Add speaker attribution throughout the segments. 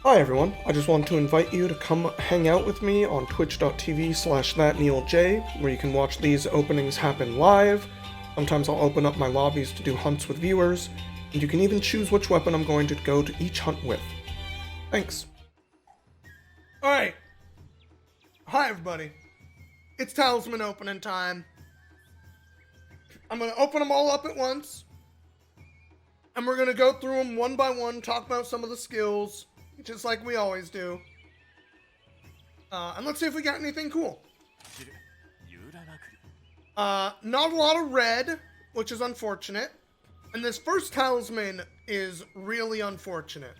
Speaker 1: Hi everyone, I just want to invite you to come hang out with me on twitch.tv/thatneilj, where you can watch these openings happen live. Sometimes I'll open up my lobbies to do hunts with viewers, and you can even choose which weapon I'm going to go to each hunt with. Thanks. Alright. Hi everybody. It's Talisman opening time. I'm going to open them all up at once, and we're going to go through them one by one, talk about some of the skills, just like we always do. And let's see if we got anything cool. Not a lot of red, which is unfortunate. And this first talisman is really unfortunate.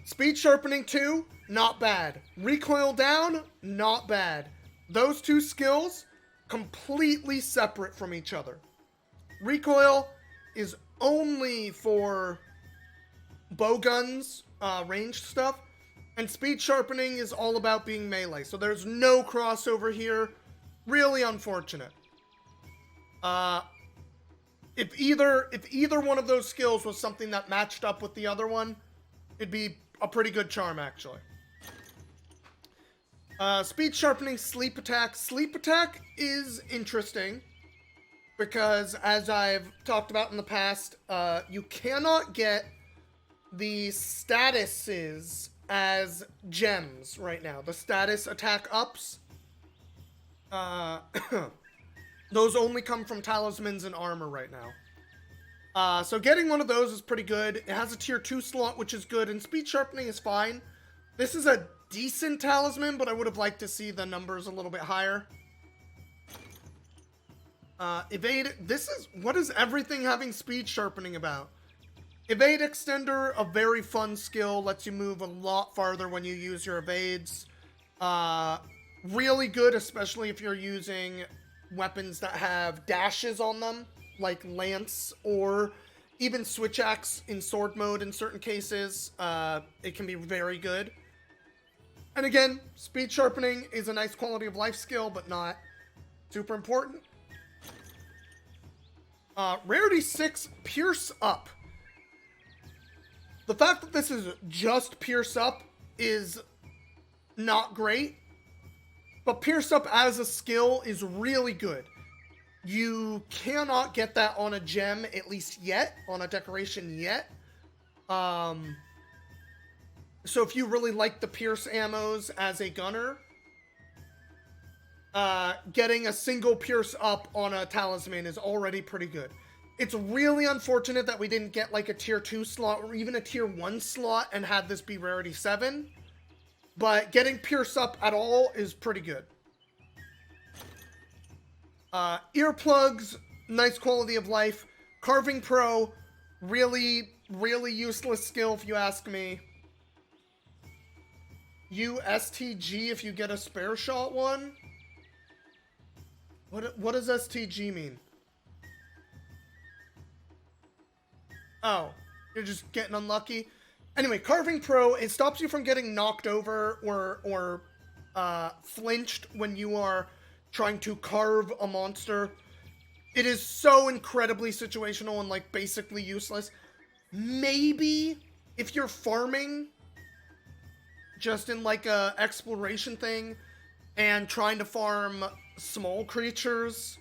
Speaker 1: Speed sharpening 2, not bad. Recoil down, not bad. Those two skills, completely separate from each other. Recoil is only for bow guns, ranged stuff, and speed sharpening is all about being melee. So there's no crossover here. Really unfortunate. If either one of those skills was something that matched up with the other one, it'd be a pretty good charm, actually. Speed sharpening, sleep attack. Sleep attack is interesting because, as I've talked about in the past, you cannot get the statuses as gems right now. The status attack ups, those only come from talismans and armor right now. So getting one of those is pretty good. It has a tier 2 slot, which is good, and speed sharpening is fine. This is a decent talisman, but I would have liked to see the numbers a little bit higher. Evade, what is everything having speed sharpening about? Evade Extender, a very fun skill, lets you move a lot farther when you use your evades. Really good, especially if you're using weapons that have dashes on them, like Lance or even Switch Axe in sword mode in certain cases. It can be very good. And again, speed sharpening is a nice quality of life skill, but not super important. Rarity 6, Pierce Up. The fact that this is just Pierce Up is not great, but Pierce Up as a skill is really good. You cannot get that on a gem, at least yet, on a decoration yet. So if you really like the Pierce ammos as a gunner, getting a single Pierce Up on a talisman is already pretty good. It's really unfortunate that we didn't get like a tier 2 slot or even a tier 1 slot and had this be rarity 7. But getting Pierce Up at all is pretty good. Earplugs, nice quality of life. Carving Pro, really, really useless skill if you ask me. STG if you get a spare shot one? What does STG mean? Oh, you're just getting unlucky. Anyway, Carving Pro, it stops you from getting knocked over or flinched when you are trying to carve a monster. It is so incredibly situational and like basically useless. Maybe if you're farming just in like a exploration thing and trying to farm small creatures,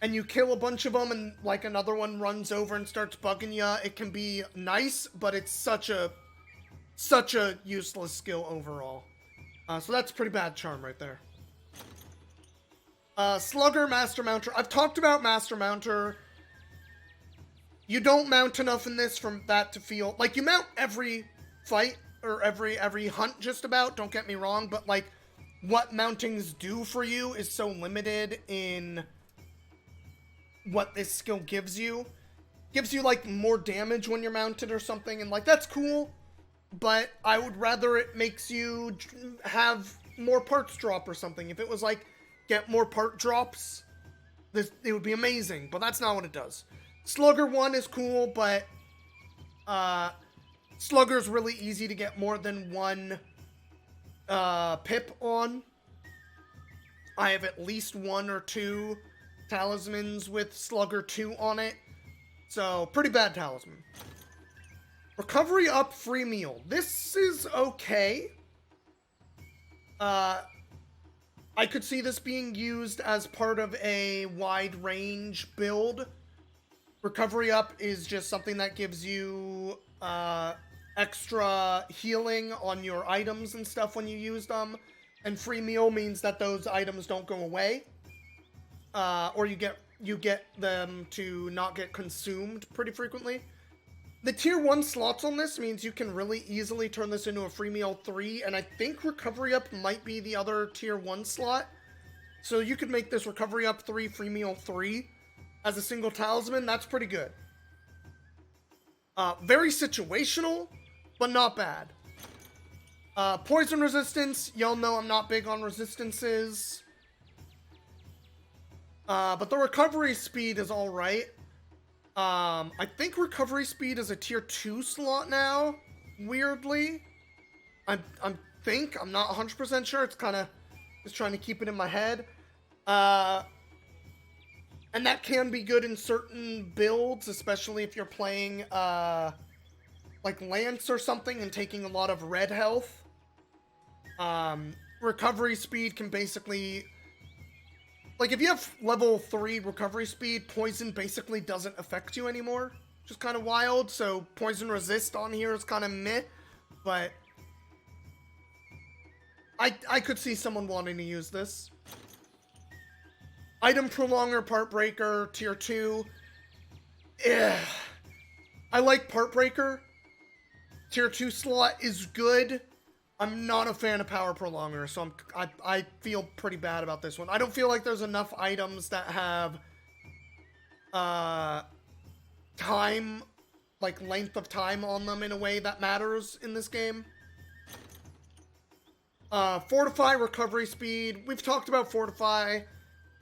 Speaker 1: and you kill a bunch of them and like another one runs over and starts bugging ya, it can be nice, but it's such a useless skill overall. So that's a pretty bad charm right there. Slugger, Master Mounter. I've talked about Master Mounter. You don't mount enough in this for that to feel... Like, you mount every fight, or every hunt just about, don't get me wrong, but like, what mountings do for you is so limited in what this skill gives you. Gives you like more damage when you're mounted or something, and like that's cool, but I would rather it makes you have more parts drop or something. If it was like get more part drops, it would be amazing, but that's not what it does. Slugger 1 is cool, but Slugger's really easy to get more than one pip on. I have at least 1 or 2 talismans with Slugger 2 on it. So, pretty bad talisman. Recovery up, free meal. This is okay. I could see this being used as part of a wide range build. Recovery up is just something that gives you extra healing on your items and stuff when you use them. And free meal means that those items don't go away. Or you get them to not get consumed pretty frequently. The tier 1 slots on this means you can really easily turn this into a free meal 3, and I think recovery up might be the other tier 1 slot. So you could make this recovery up 3, free meal 3 as a single talisman. That's pretty good. Very situational, but not bad. Poison resistance, y'all know I'm not big on resistances. But the recovery speed is alright. I think recovery speed is a tier 2 slot now, weirdly. I'm not 100% sure. It's kind of just trying to keep it in my head. And that can be good in certain builds, especially if you're playing, like Lance or something and taking a lot of red health. Recovery speed can basically... Like, if you have level 3 recovery speed, poison basically doesn't affect you anymore. Which is kind of wild, so poison resist on here is kind of meh. But I could see someone wanting to use this. Item Prolonger, Part Breaker, Tier 2. Ugh. I like Part Breaker. Tier 2 slot is good. I'm not a fan of Power Prolonger, so I feel pretty bad about this one. I don't feel like there's enough items that have time, like length of time on them in a way that matters in this game. Fortify, recovery speed. We've talked about Fortify.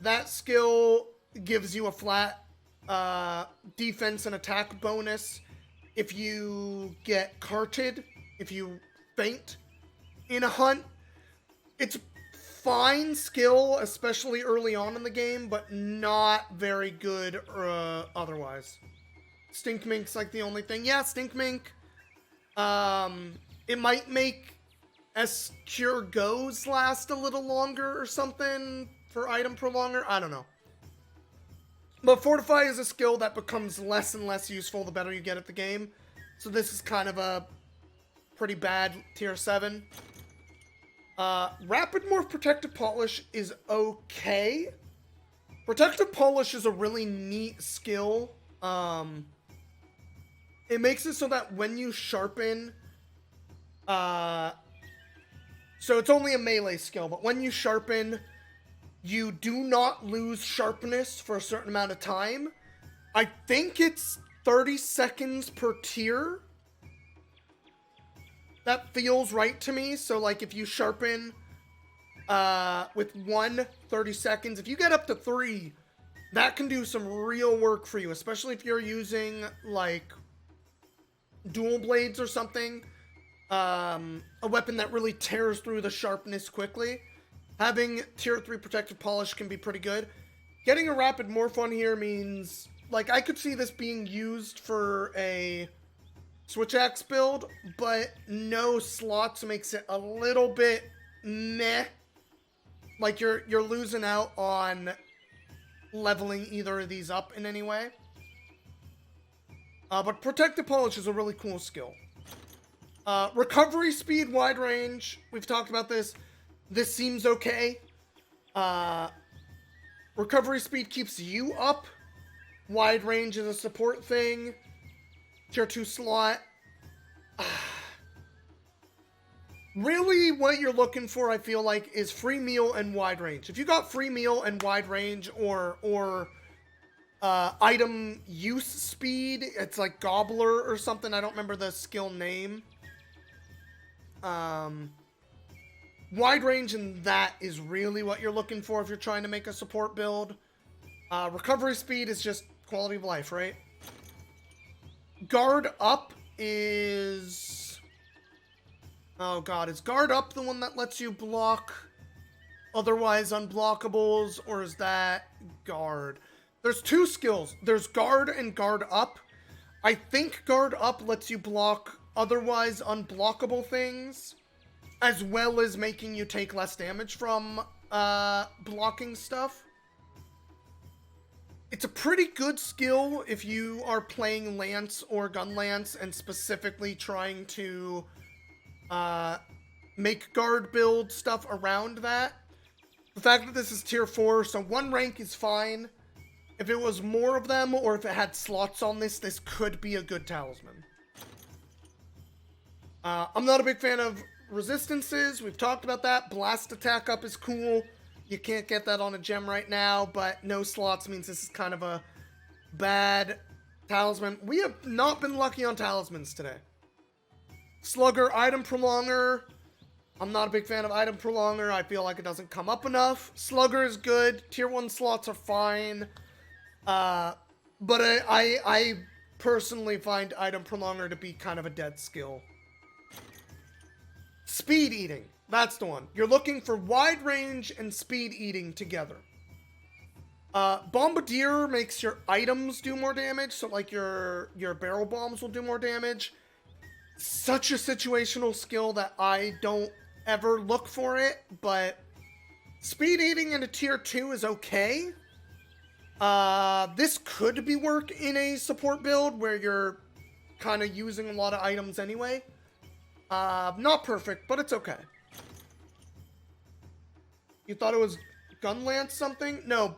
Speaker 1: That skill gives you a flat defense and attack bonus if you get carted, if you faint in a hunt. It's fine skill, especially early on in the game, but not very good otherwise. Stink Mink's like the only thing. Yeah, Stink Mink. It might make as Cure Goes last a little longer or something for Item Prolonger. I don't know. But Fortify is a skill that becomes less and less useful the better you get at the game. So this is kind of a pretty bad tier 7. Rapid Morph Protective Polish is okay. Protective Polish is a really neat skill. It makes it so that when you sharpen... so it's only a melee skill, but when you sharpen, you do not lose sharpness for a certain amount of time. I think it's 30 seconds per tier. That feels right to me. So, like, if you sharpen with 30 seconds, if you get up to 3, that can do some real work for you, especially if you're using, like, dual blades or something. A weapon that really tears through the sharpness quickly. Having tier 3 protective polish can be pretty good. Getting a rapid morph on here means, like, I could see this being used for a Switch Axe build, but no slots makes it a little bit meh. Like, you're losing out on leveling either of these up in any way. But Protective Polish is a really cool skill. Recovery speed, wide range. We've talked about this. This seems okay. Recovery speed keeps you up. Wide range is a support thing. Tier 2 slot. Really, what you're looking for, I feel like, is free meal and wide range. If you got free meal and wide range, or item use speed, it's like Gobbler or something. I don't remember the skill name. Wide range and that is really what you're looking for if you're trying to make a support build. Recovery speed is just quality of life, right? Guard up is... Oh god, is guard up the one that lets you block otherwise unblockables, or is that guard? There's two skills. There's guard and guard up. I think guard up lets you block otherwise unblockable things, as well as making you take less damage from blocking stuff. It's a pretty good skill if you are playing Lance or Gun Lance and specifically trying to make guard build stuff around that. The fact that this is tier 4, so 1 rank is fine. If it was more of them, or if it had slots on this, this could be a good talisman. I'm not a big fan of resistances. We've talked about that. Blast attack up is cool. You can't get that on a gem right now, but no slots means this is kind of a bad talisman. We have not been lucky on talismans today. Slugger, item prolonger. I'm not a big fan of item prolonger. I feel like it doesn't come up enough. Slugger is good. Tier 1 slots are fine. But I personally find item prolonger to be kind of a dead skill. Speed eating. That's the one. You're looking for wide range and speed eating together. Bombardier makes your items do more damage, so like your barrel bombs will do more damage. Such a situational skill that I don't ever look for it, but speed eating into tier 2 is okay. This could be work in a support build where you're kind of using a lot of items anyway. Not perfect, but it's okay. You thought it was gun lance something? No,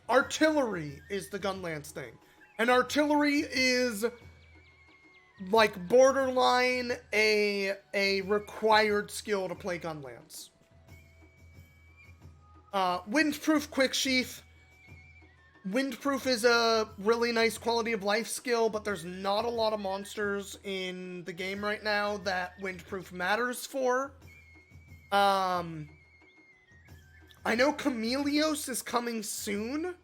Speaker 1: artillery is the gun lance thing. And artillery is like borderline a required skill to play gun lance. Windproof quick sheath. Windproof is a really nice quality of life skill, but there's not a lot of monsters in the game right now that windproof matters for. I know Chameleos is coming soon,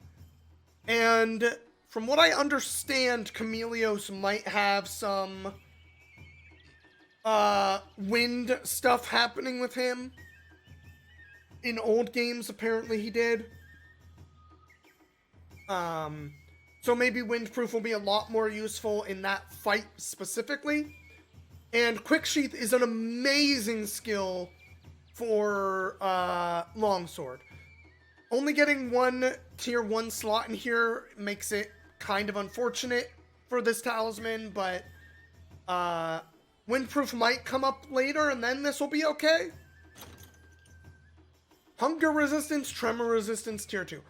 Speaker 1: and from what I understand, Chameleos might have some wind stuff happening with him. In old games, apparently he did. So maybe windproof will be a lot more useful in that fight specifically. And quick sheath is an amazing skill for longsword. Only getting one tier 1 slot in here makes it kind of unfortunate for this talisman, but windproof might come up later and then this will be okay. Hunger resistance, tremor resistance, tier 2.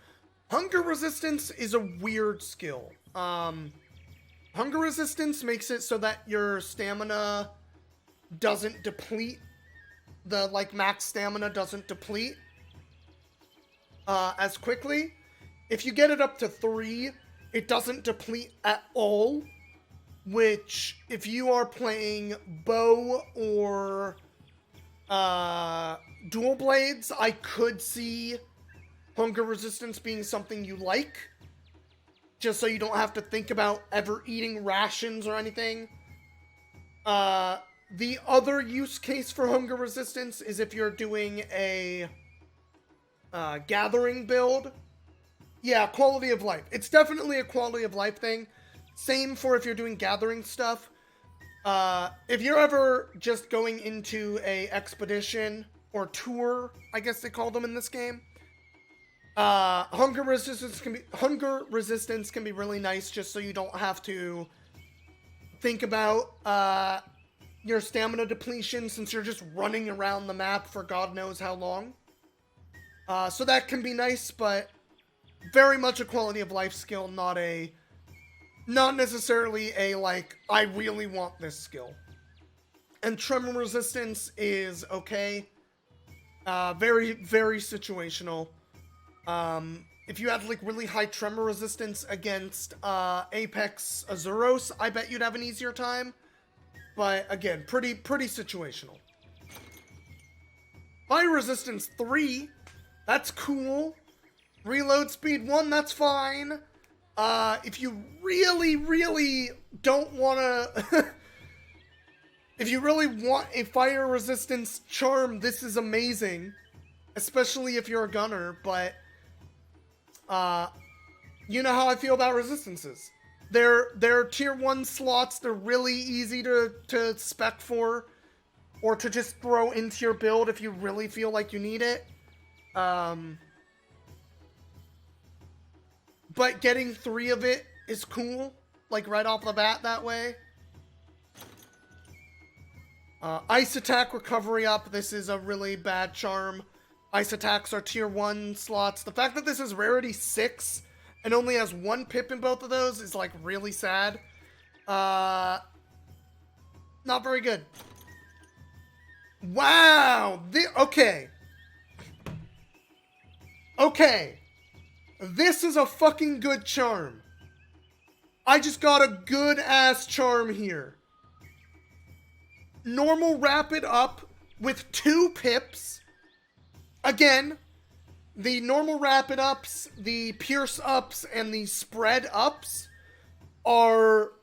Speaker 1: Hunger resistance is a weird skill. Hunger resistance makes it so that your stamina doesn't deplete. The, like, max stamina doesn't deplete as quickly. If you get it up to 3, it doesn't deplete at all. Which, if you are playing bow or dual blades, I could see hunger resistance being something you like, just so you don't have to think about ever eating rations or anything. The other use case for hunger resistance is if you're doing a gathering build. Yeah, quality of life. It's definitely a quality of life thing. Same for if you're doing gathering stuff. If you're ever just going into a expedition or tour, I guess they call them in this game, hunger resistance can be really nice, just so you don't have to think about your stamina depletion, since you're just running around the map for God knows how long. So that can be nice, but very much a quality of life skill, not necessarily a, like, I really want this skill. And tremor resistance is okay. Very, very situational. If you had, like, really high tremor resistance against Apex Azuros, I bet you'd have an easier time. But, again, pretty situational. Fire resistance 3, that's cool. Reload speed 1, that's fine. If you really don't want to... if you really want a fire resistance charm, this is amazing. Especially if you're a gunner, but... you know how I feel about resistances. They're tier 1 slots. They're really easy to spec for, or to just throw into your build if you really feel like you need it. But getting 3 of it is cool, like right off the bat that way. Ice attack recovery up. This is a really bad charm. Ice attacks are tier 1 slots. The fact that this is rarity 6 and only has 1 pip in both of those is like really sad. Not very good. Wow. Okay. Okay. This is a fucking good charm. I just got a good ass charm here. Normal rapid up with 2 pips. Again, the normal rapid ups, the pierce ups, and the spread ups are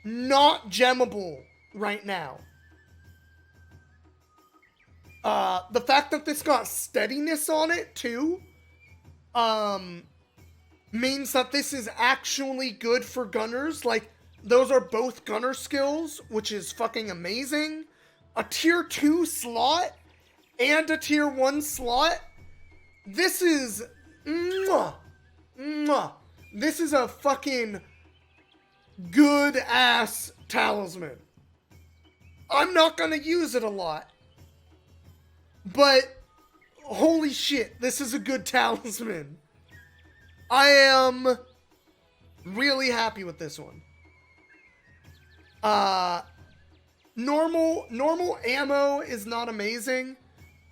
Speaker 1: not gemmable right now. The fact that this got steadiness on it too, means that this is actually good for gunners. Like, those are both gunner skills, which is fucking amazing. A tier 2 slot and a tier 1 slot. This is... Mwah, mwah. This is a fucking good-ass talisman. I'm not gonna use it a lot. But, holy shit, this is a good talisman. I am really happy with this one. Normal ammo is not amazing,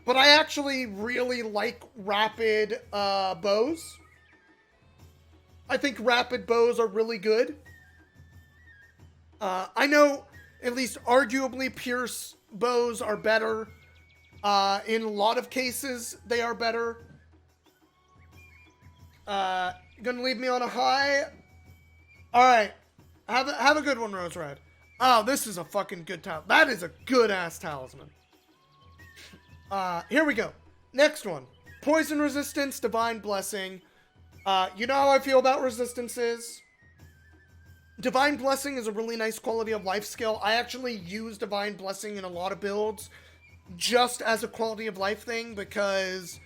Speaker 1: but I actually really like rapid bows. I think rapid bows are really good. I know, at least arguably, pierce bows are better. In a lot of cases, they are better. Gonna leave me on a high. Alright. Have a good one, Rose Red. Oh, this is a fucking good talisman. That is a good-ass talisman. Here we go. Next one. Poison resistance, Divine Blessing. You know how I feel about resistances. Divine Blessing is a really nice quality of life skill. I actually use Divine Blessing in a lot of builds just as a quality of life thing, because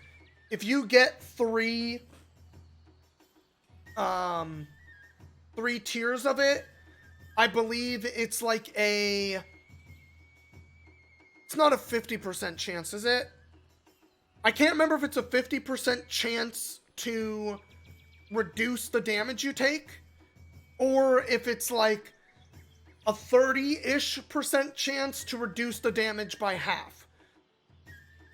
Speaker 1: if you get 3 tiers of it, I believe it's like it's not a 50% chance, is it? I can't remember if it's a 50% chance to reduce the damage you take, or if it's like a 30-ish% chance to reduce the damage by half.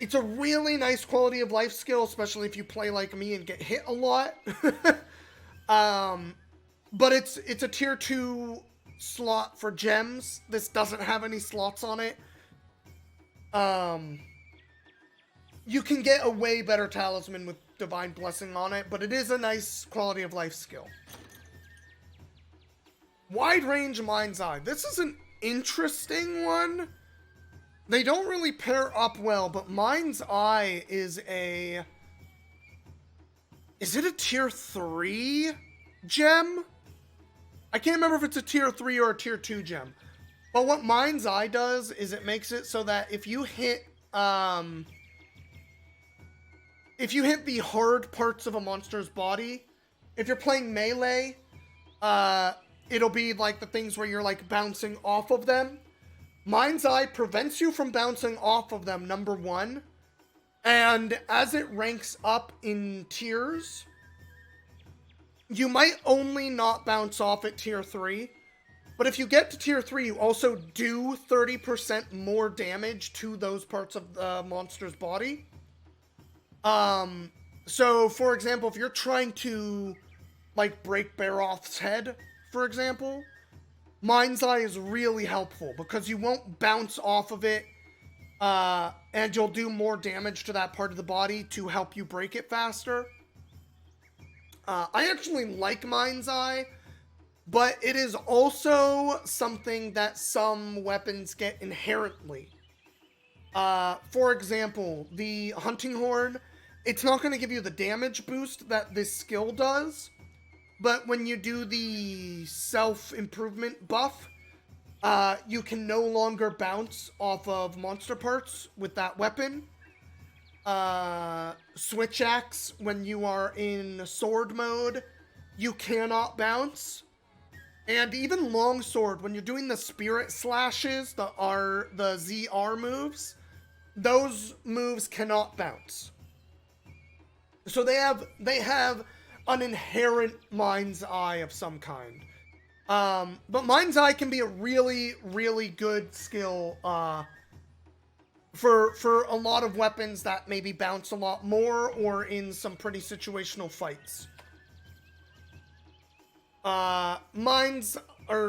Speaker 1: It's a really nice quality of life skill, especially if you play like me and get hit a lot. But it's a tier 2 slot for gems. This doesn't have any slots on it. You can get a way better talisman with Divine Blessing on it, but it is a nice quality of life skill. Wide Range Mind's Eye. This is an interesting one. They don't really pair up well, but Mind's Eye is a... Is it a tier 3 gem? I can't remember if it's a tier 3 or a tier 2 gem. But what Mind's Eye does is it makes it so that if you hit the hard parts of a monster's body, if you're playing melee, it'll be like the things where you're like bouncing off of them. Mind's Eye prevents you from bouncing off of them, number 1. And as it ranks up in tiers, you might only not bounce off at tier 3. But if you get to tier 3, you also do 30% more damage to those parts of the monster's body. So, for example, if you're trying to, like, break Baroth's head, for example, Mind's Eye is really helpful because you won't bounce off of it, and you'll do more damage to that part of the body to help you break it faster. I actually like Mind's Eye, but it is also something that some weapons get inherently. For example, the Hunting Horn, it's not going to give you the damage boost that this skill does, But when you do the self-improvement buff, you can no longer bounce off of monster parts with that weapon. Switch axe, when you are in sword mode, you cannot bounce. And even longsword, when you're doing the spirit slashes, the ZR moves, those moves cannot bounce. So they have an inherent Mind's Eye of some kind. But Mind's Eye can be a really, really good skill for a lot of weapons that maybe bounce a lot more, or in some pretty situational fights.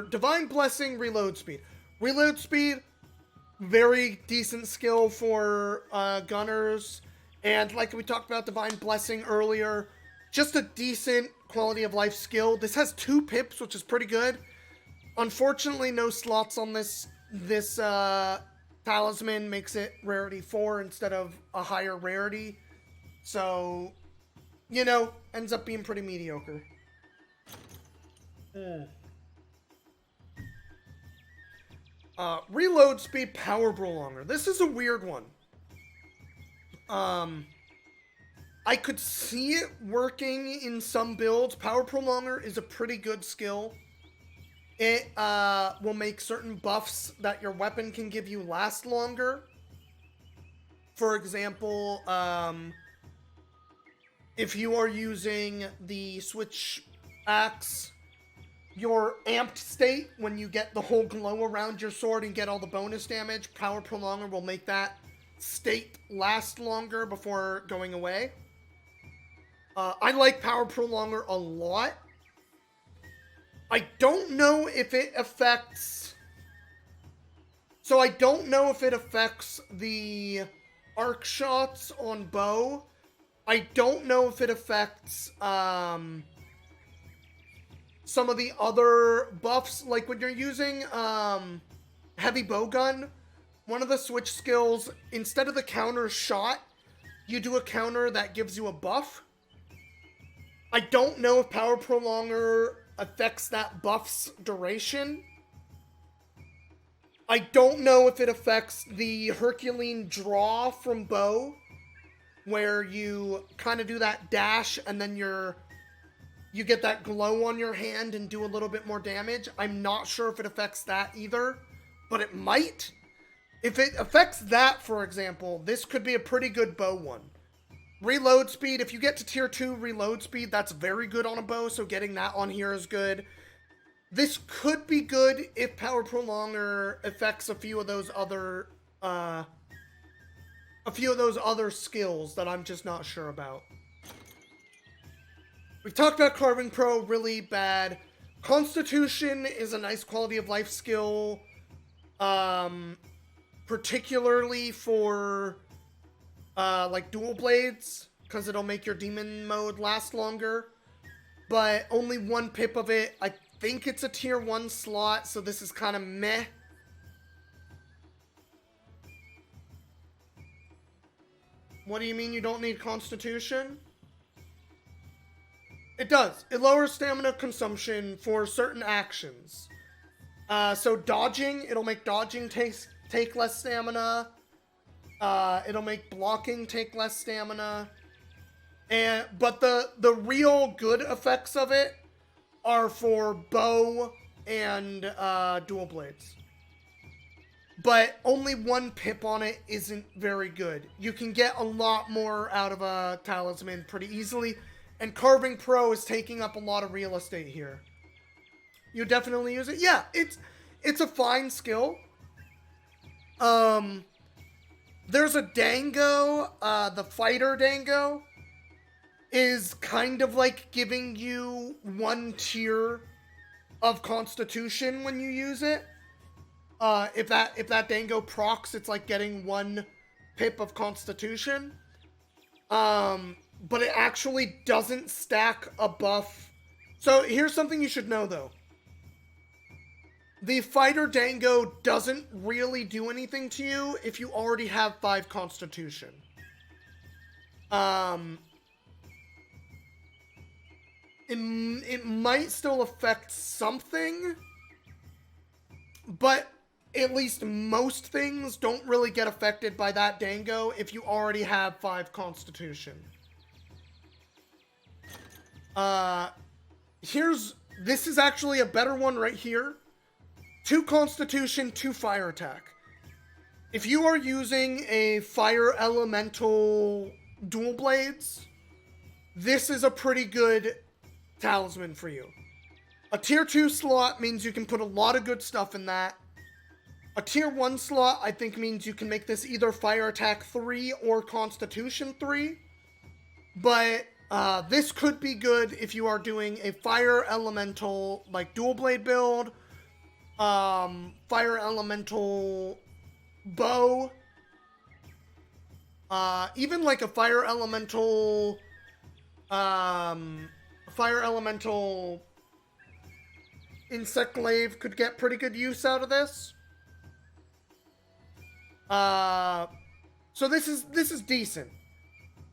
Speaker 1: Divine Blessing, reload speed. Reload speed, very decent skill for gunners. And like we talked about Divine Blessing earlier, just a decent quality of life skill. This has 2 pips, which is pretty good. Unfortunately, no slots on this talisman makes it rarity 4 instead of a higher rarity. So, you know, ends up being pretty mediocre. Reload speed, power prolonger. This is a weird one. I could see it working in some builds. Power prolonger is a pretty good skill. It will make certain buffs that your weapon can give you last longer. For example, if you are using the switch axe, your amped state, when you get the whole glow around your sword and get all the bonus damage, power prolonger will make that state last longer before going away. I like power prolonger a lot. I don't know if it affects... So I don't know if it affects the arc shots on bow. I don't know if it affects some of the other buffs. Like when you're using heavy bowgun, one of the switch skills, instead of the counter shot, you do a counter that gives you a buff. I don't know if power prolonger affects that buff's duration. I don't know if it affects the Herculean draw from bow, where you kind of do that dash and then you get that glow on your hand and do a little bit more damage. I'm not sure if it affects that either, but it might. If it affects that, for example, this could be a pretty good bow one. Reload speed, if you get to tier 2 reload speed, that's very good on a bow, so getting that on here is good. This could be good if power prolonger affects a few of those other skills that I'm just not sure about. We've talked about Carving Pro, really bad. Constitution is a nice quality of life skill, particularly for like dual blades, because it'll make your demon mode last longer. But only 1 pip of it. I think it's a tier 1 slot, so this is kind of meh. What do you mean you don't need Constitution? It does. It lowers stamina consumption for certain actions. So dodging, it'll make dodging take less stamina. It'll make blocking take less stamina. But the real good effects of it are for bow and dual blades. But only 1 pip on it isn't very good. You can get a lot more out of a talisman pretty easily. And Carving Pro is taking up a lot of real estate here. You definitely use it? Yeah, it's a fine skill. There's a Dango, the fighter Dango is kind of like giving you 1 tier of Constitution when you use it. If that Dango procs, it's like getting 1 pip of Constitution. But it actually doesn't stack a buff. So here's something you should know though. The fighter Dango doesn't really do anything to you if you already have 5 Constitution. it might still affect something, but at least most things don't really get affected by that Dango if you already have 5 Constitution. This is actually a better one right here. 2 Constitution, 2 Fire Attack. If you are using a Fire Elemental Dual Blades, this is a pretty good talisman for you. A tier 2 slot means you can put a lot of good stuff in that. A tier 1 slot, I think, means you can make this either Fire Attack 3 or Constitution 3. But this could be good if you are doing a Fire Elemental, like, Dual Blade build. Fire Elemental bow. Even like a Fire Elemental insect glaive could get pretty good use out of this. So this is decent.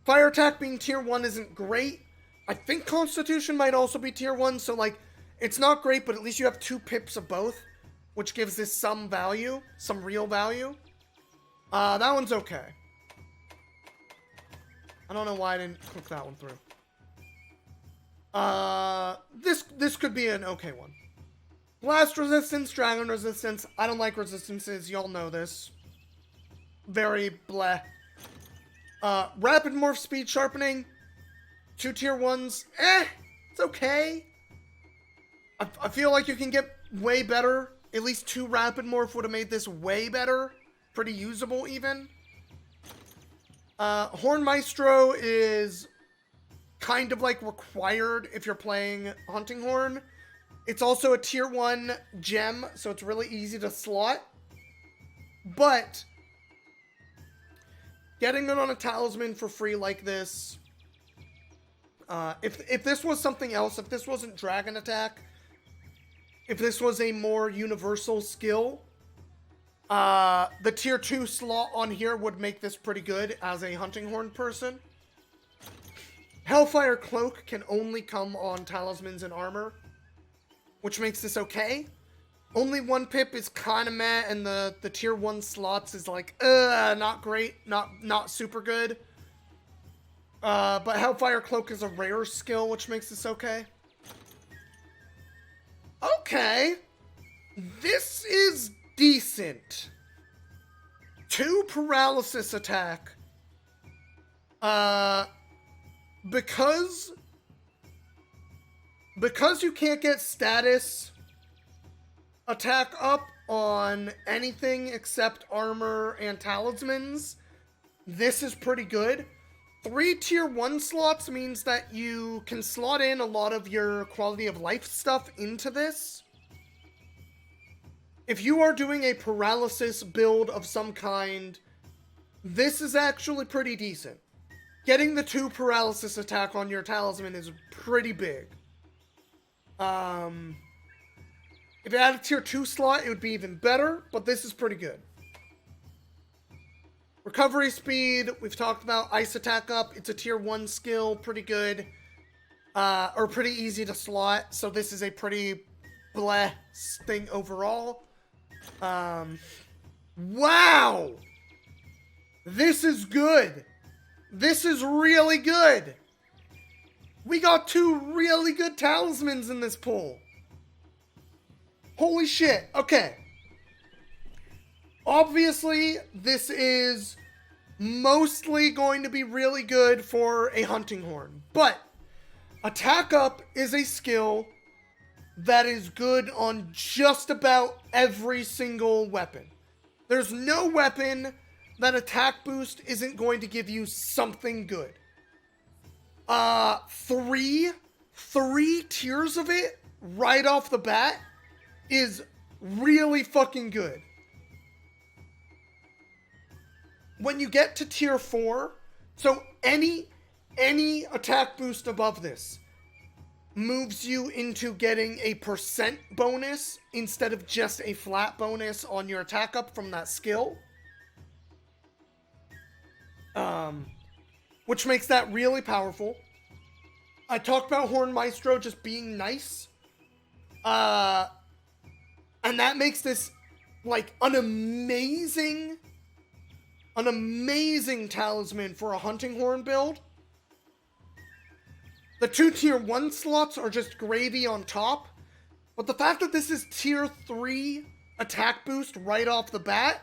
Speaker 1: Fire attack being tier 1 isn't great. I think Constitution might also be tier 1, so like it's not great, but at least you have 2 pips of both, which gives this some value, some real value. That one's okay. I don't know why I didn't click that one through. This could be an okay one. Blast resistance, dragon resistance. I don't like resistances. Y'all know this. Very bleh. Rapid morph speed sharpening. 2 tier 1s. It's okay. I feel like you can get way better. At least 2 rapid morph would have made this way better. Pretty usable even. Horn Maestro is kind of like required if you're playing Hunting Horn. It's also a tier 1 gem, so it's really easy to slot. But getting it on a talisman for free like this, if this was something else, if this wasn't Dragon Attack, if this was a more universal skill, the tier 2 slot on here would make this pretty good as a Hunting Horn person. Hellfire Cloak can only come on talismans and armor, which makes this okay. Only 1 pip is kind of meh, and the tier 1 slots is like, not great, not super good. But Hellfire Cloak is a rare skill, which makes this okay. Okay. This is decent. 2 paralysis attack. Because you can't get status attack up on anything except armor and talismans, this is pretty good. 3 tier 1 slots means that you can slot in a lot of your quality of life stuff into this. If you are doing a paralysis build of some kind, this is actually pretty decent. Getting the 2 paralysis attack on your talisman is pretty big. If it had a tier 2 slot, it would be even better, but this is pretty good. Recovery speed, we've talked about. Ice attack up, it's a tier 1 skill, pretty good. Or pretty easy to slot, so this is a pretty bleh thing overall. Wow! This is good. This is really good. We got 2 really good talismans in this pool. Holy shit. Okay. Obviously, this is mostly going to be really good for a Hunting Horn. But attack up is a skill that is good on just about every single weapon. There's no weapon that attack boost isn't going to give you something good. 3 tiers of it right off the bat is really fucking good. When you get to tier 4, so any attack boost above this moves you into getting a % bonus instead of just a flat bonus on your attack up from that skill. Which makes that really powerful. I talked about Horn Maestro just being nice. And that makes this, like, an amazing talisman for a Hunting Horn build. The 2 tier 1 slots are just gravy on top. But the fact that this is tier 3 attack boost right off the bat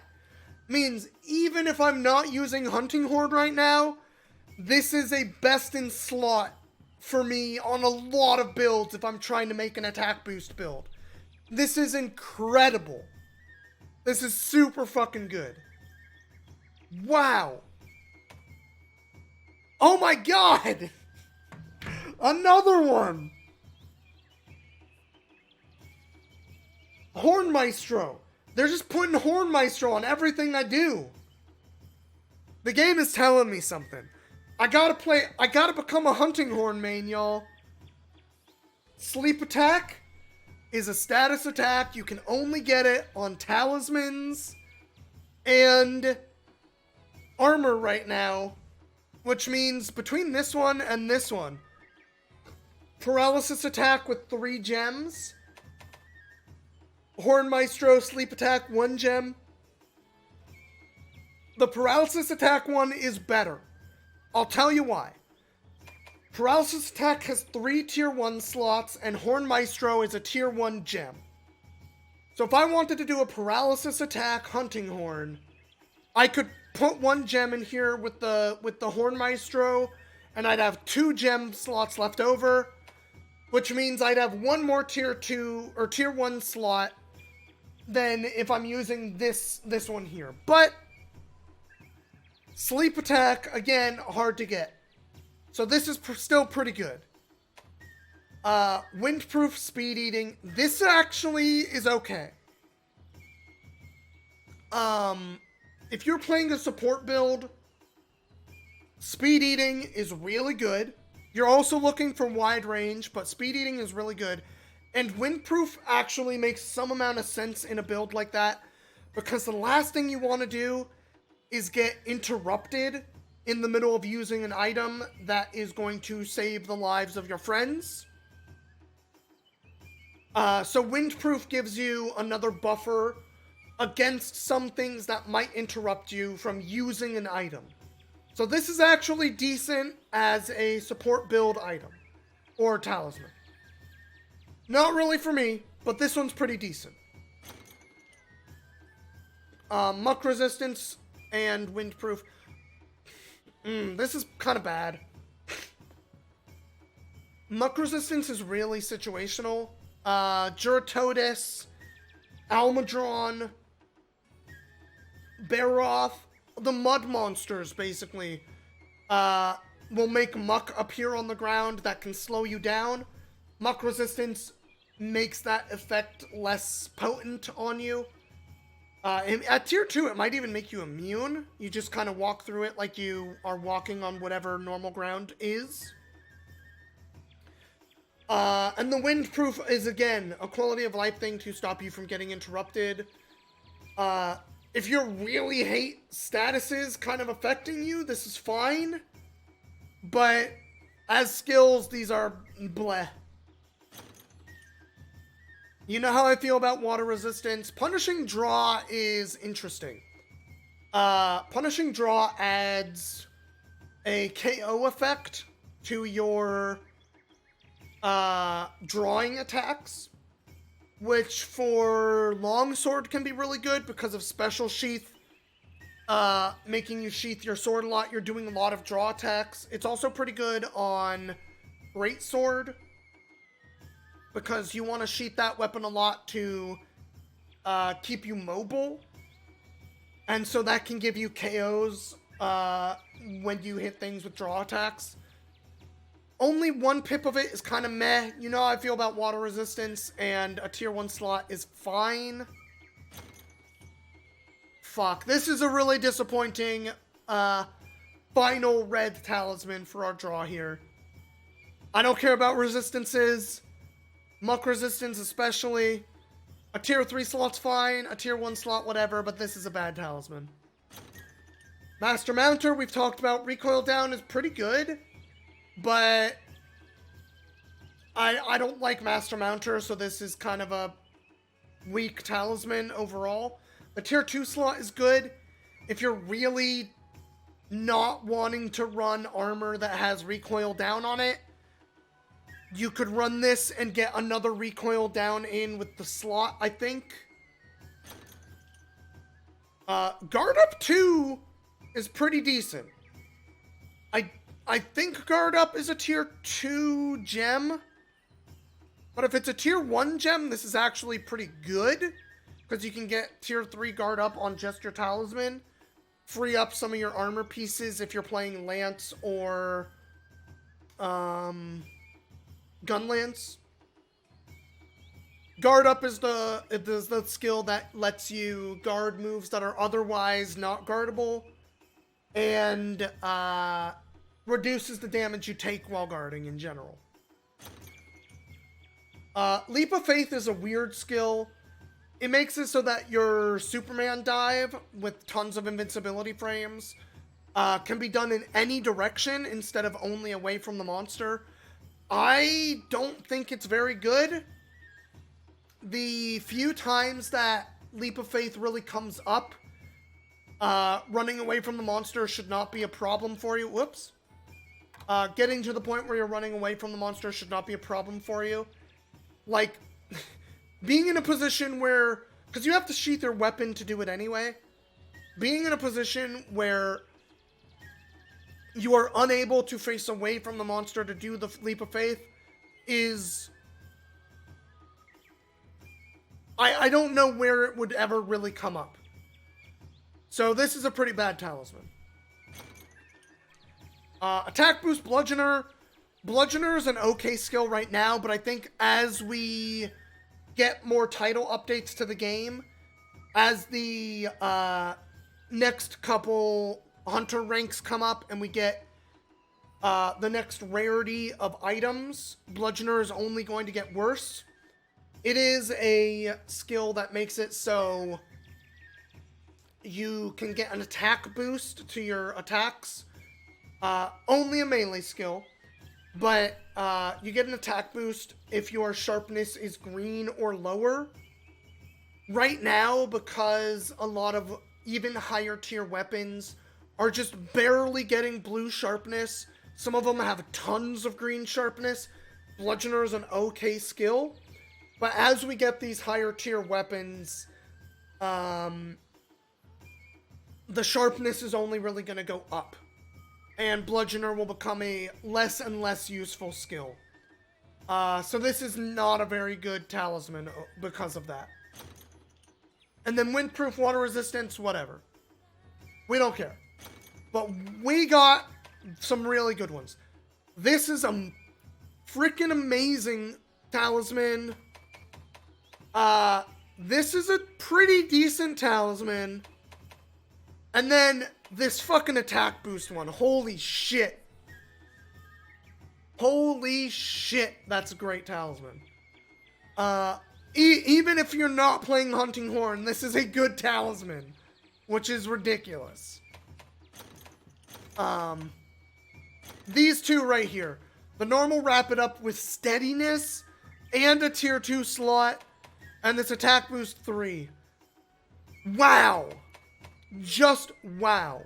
Speaker 1: means even if I'm not using Hunting Horn right now, this is a best in slot for me on a lot of builds if I'm trying to make an attack boost build. This is incredible. This is super fucking good. Wow. Oh my god! Another one! Horn Maestro. They're just putting Horn Maestro on everything I do. The game is telling me something. I gotta become a Hunting Horn main, y'all. Sleep Attack is a status attack. You can only get it on talismans and armor right now, which means between this one and this one, paralysis attack with 3 gems, Horn Maestro Sleep Attack 1 gem. The paralysis attack one is better. I'll tell you why. Paralysis attack has 3 tier 1 slots, and Horn Maestro is a tier 1 gem. So if I wanted to do a paralysis attack Hunting Horn, I could put 1 gem in here with the Horn Maestro, and I'd have 2 gem slots left over, which means I'd have 1 more tier 2 or tier 1 slot than if I'm using this one here. But Sleep Attack, again, hard to get. So this is still pretty good. Windproof Speed Eating. This actually is okay. If you're playing a support build, Speed Eating is really good. You're also looking for wide range, but Speed Eating is really good. And Windproof actually makes some amount of sense in a build like that, because the last thing you want to do is get interrupted in the middle of using an item that is going to save the lives of your friends. So Windproof gives you another buffer against some things that might interrupt you from using an item. So this is actually decent as a support build item or talisman. Not really for me, but this one's pretty decent. Muck Resistance and Windproof. This is kind of bad. Muck Resistance is really situational. Juratotis, Almadron, Baroth, the mud monsters, basically, will make muck appear on the ground that can slow you down. Muck Resistance makes that effect less potent on you. At tier 2, it might even make you immune. You just kind of walk through it like you are walking on whatever normal ground is. And the Windproof is, again, a quality of life thing to stop you from getting interrupted. If you really hate statuses kind of affecting you, this is fine. But as skills, these are bleh. You know how I feel about water resistance. Punishing Draw is interesting. Punishing Draw adds a KO effect to your drawing attacks, which for Longsword can be really good because of Special Sheath, making you sheath your sword a lot. You're doing a lot of draw attacks. It's also pretty good on Greatsword, because you want to sheath that weapon a lot to keep you mobile. And so that can give you KOs when you hit things with draw attacks. Only 1 pip of it is kind of meh. You know how I feel about water resistance, and a tier 1 slot is fine. Fuck. This is a really disappointing final red talisman for our draw here. I don't care about resistances. Muck Resistance especially. A tier 3 slot's fine, a tier 1 slot whatever, but this is a bad talisman. Master Mounter, we've talked about. Recoil Down is pretty good, but I don't like Master Mounter, so this is kind of a weak talisman overall. The tier 2 slot is good if you're really not wanting to run armor that has recoil down on it. You could run this and get another recoil down in with the slot, I think. Guard Up 2 is pretty decent. I think Guard Up is a tier 2 gem. But if it's a tier 1 gem, this is actually pretty good. Because you can get tier 3 Guard Up on just your talisman. Free up some of your armor pieces if you're playing Lance or Gun Lance. Guard Up is the skill that lets you guard moves that are otherwise not guardable. And reduces the damage you take while guarding in general. Leap of Faith is a weird skill. It makes it so that your Superman dive with tons of invincibility frames can be done in any direction instead of only away from the monster. I don't think it's very good. The few times that Leap of Faith really comes up, running away from the monster should not be a problem for you. Whoops. Getting to the point where you're running away from the monster should not be a problem for you. Like, being in a position where, because you have to sheath your weapon to do it anyway, being in a position where you are unable to face away from the monster to do the Leap of Faith is, I don't know where it would ever really come up. So this is a pretty bad talisman. Attack Boost Bludgeoner. Bludgeoner is an okay skill right now, but I think as we get more title updates to the game, as the next couple hunter ranks come up and we get the next rarity of items, Bludgeoner is only going to get worse. It is a skill that makes it so you can get an attack boost to your attacks. Only a melee skill. But you get an attack boost if your sharpness is green or lower. Right now, because a lot of even higher tier weapons are just barely getting blue sharpness, some of them have tons of green sharpness, Bludgeoner is an okay skill. But as we get these higher tier weapons, the sharpness is only really going to go up. And Bludgeoner will become a less and less useful skill. So this is not a very good talisman because of that. And then Windproof, Water Resistance, whatever. We don't care. But we got some really good ones. This is a freaking amazing talisman. This is a pretty decent talisman. And then this fucking attack boost one. Holy shit. Holy shit. That's a great talisman. Even if you're not playing Hunting Horn, this is a good talisman. Which is ridiculous. These two right here. The normal wrap it up with steadiness and a tier 2 slot. And this attack boost 3. Wow. Just wow.